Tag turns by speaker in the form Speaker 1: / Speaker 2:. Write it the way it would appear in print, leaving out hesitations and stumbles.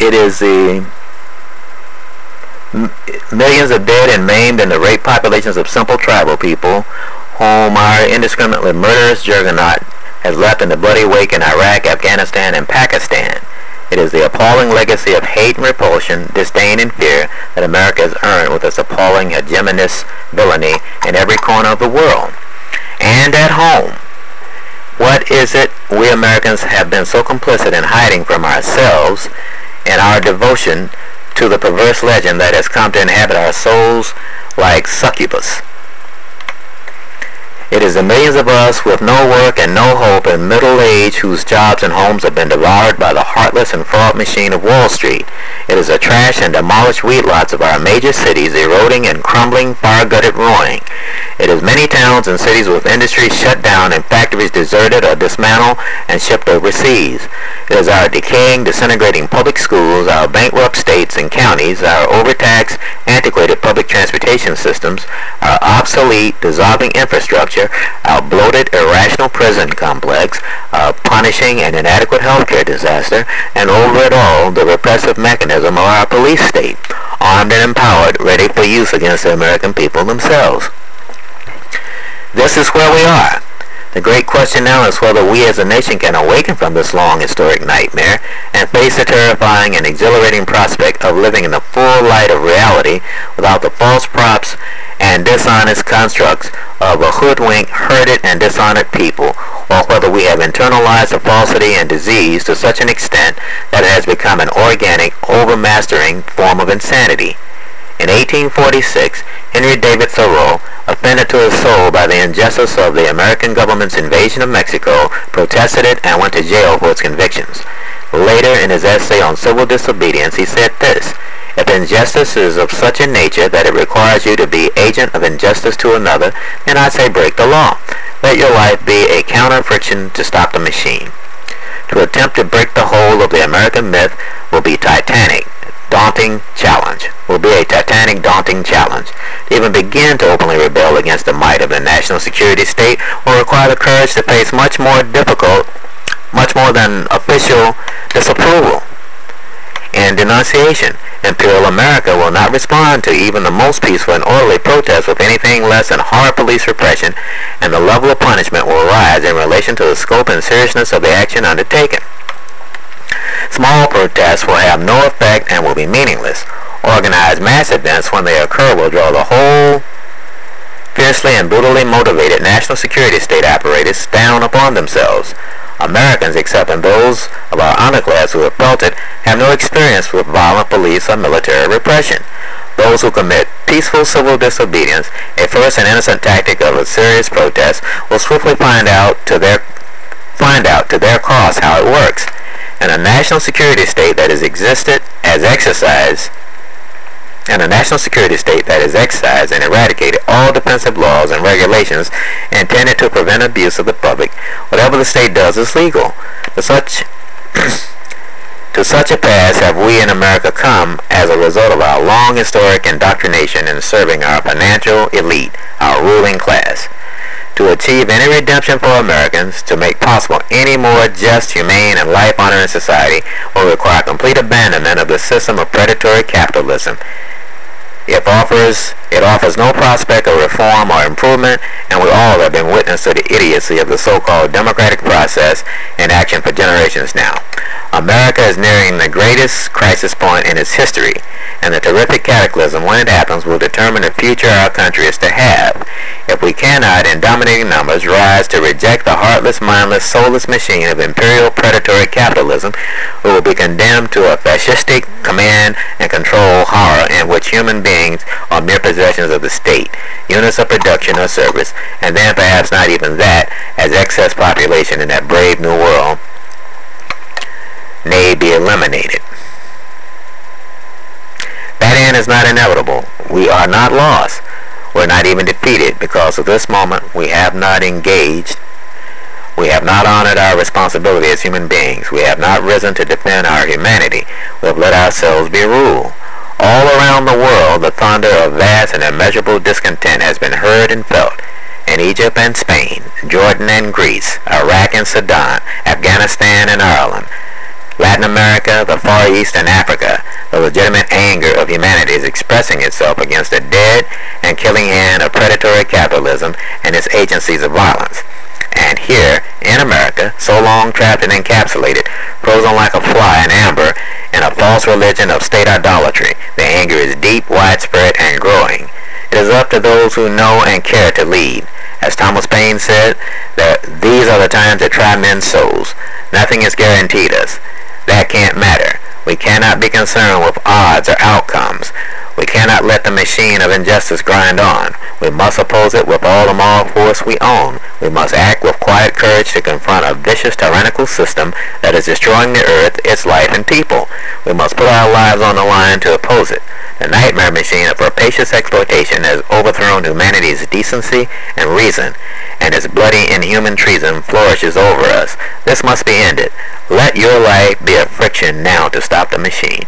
Speaker 1: It is the millions of dead and maimed and the raped populations of simple tribal people whom our indiscriminately murderous juggernaut has left in the bloody wake in Iraq, Afghanistan, and Pakistan. It is the appalling legacy of hate and repulsion, disdain and fear that America has earned with its appalling hegemonist villainy in every corner of the world. And at home, what is it we Americans have been so complicit in hiding from ourselves in our devotion to the perverse legend that has come to inhabit our souls like succubus? It is the millions of us with no work and no hope in middle age whose jobs and homes have been devoured by the heartless and fraud machine of Wall Street. It is the trash and demolished wheat lots of our major cities eroding and crumbling, fire-gutted ruin. It is many towns and cities with industries shut down and factories deserted or dismantled and shipped overseas. It is our decaying, disintegrating public schools, our bankrupt states and counties, our overtaxed, antiquated public transportation systems, our obsolete, dissolving infrastructure, our bloated, irrational prison complex, our punishing and inadequate healthcare disaster, and over it all, the repressive mechanism of our police state, armed and empowered, ready for use against the American people themselves. This is where we are. The great question now is whether we as a nation can awaken from this long historic nightmare and face the terrifying and exhilarating prospect of living in the full light of reality without the false props and dishonest constructs of a hoodwinked, herded, and dishonored people, or whether we have internalized the falsity and disease to such an extent that it has become an organic, overmastering form of insanity. In 1846, Henry David Thoreau, offended to his soul by the injustice of the American government's invasion of Mexico, protested it and went to jail for its convictions. Later, in his essay on civil disobedience, he said this: "If injustice is of such a nature that it requires you to be agent of injustice to another, then I say break the law. Let your life be a counter-friction to stop the machine." To attempt to break the hold of the American myth will be a titanic, daunting challenge. To even begin to openly rebel against the might of the national security state will require the courage to face much more than official disapproval and denunciation. Imperial America will not respond to even the most peaceful and orderly protest with anything less than hard police repression, and the level of punishment will rise in relation to the scope and seriousness of the action undertaken. Small protests will have no effect and will be meaningless. Organized mass events, when they occur, will draw the whole fiercely and brutally motivated national security state apparatus down upon themselves. Americans, except in those of our underclass who have felt it, have no experience with violent police or military repression. Those who commit peaceful civil disobedience, a first and innocent tactic of a serious protest, will swiftly find out to their cost how it works. And a national security state that has exercised and eradicated all defensive laws and regulations intended to prevent abuse of the public, whatever the state does is legal. To such a pass have we in America come as a result of our long historic indoctrination in serving our financial elite, our ruling class. To achieve any redemption for Americans, to make possible any more just, humane, and life-honoring society, will require complete abandonment of the system of predatory capitalism. It offers no prospect of reform or improvement, and we all have been witness to the idiocy of the so-called democratic process in action for generations now. America is nearing the greatest crisis point in its history, and the terrific cataclysm, when it happens, will determine the future our country is to have. If we cannot, in dominating numbers, rise to reject the heartless, mindless, soulless machine of imperial predatory capitalism, we will be condemned to a fascistic command and control horror in which human beings are mere possessions of the state, units of production or service, and then perhaps not even that, as excess population in that brave new world may be eliminated. That end is not inevitable. We are not lost. We're not even defeated, because at this moment we have not engaged. We have not honored our responsibility as human beings. We have not risen to defend our humanity. We have let ourselves be ruled. All around the world, the thunder of vast and immeasurable discontent has been heard and felt. In Egypt and Spain, Jordan and Greece, Iraq and Sudan, Afghanistan and Ireland, Latin America, the Far East, and Africa, the legitimate anger of humanity is expressing itself against the dead and killing hand of predatory capitalism and its agencies of violence. And here, in America, so long trapped and encapsulated, frozen like a fly in amber, in a false religion of state idolatry, the anger is deep, widespread, and growing. It is up to those who know and care to lead. As Thomas Paine said, these are the times that try men's souls. Nothing is guaranteed us. That can't matter. We cannot be concerned with odds or outcomes. We cannot let the machine of injustice grind on. We must oppose it with all the moral force we own. We must act with quiet courage to confront a vicious, tyrannical system that is destroying the earth, its life, and people. We must put our lives on the line to oppose it. The nightmare machine of rapacious exploitation has overthrown humanity's decency and reason, and its bloody, inhuman treason flourishes over us. This must be ended. Let your life be a friction now to stop the machine.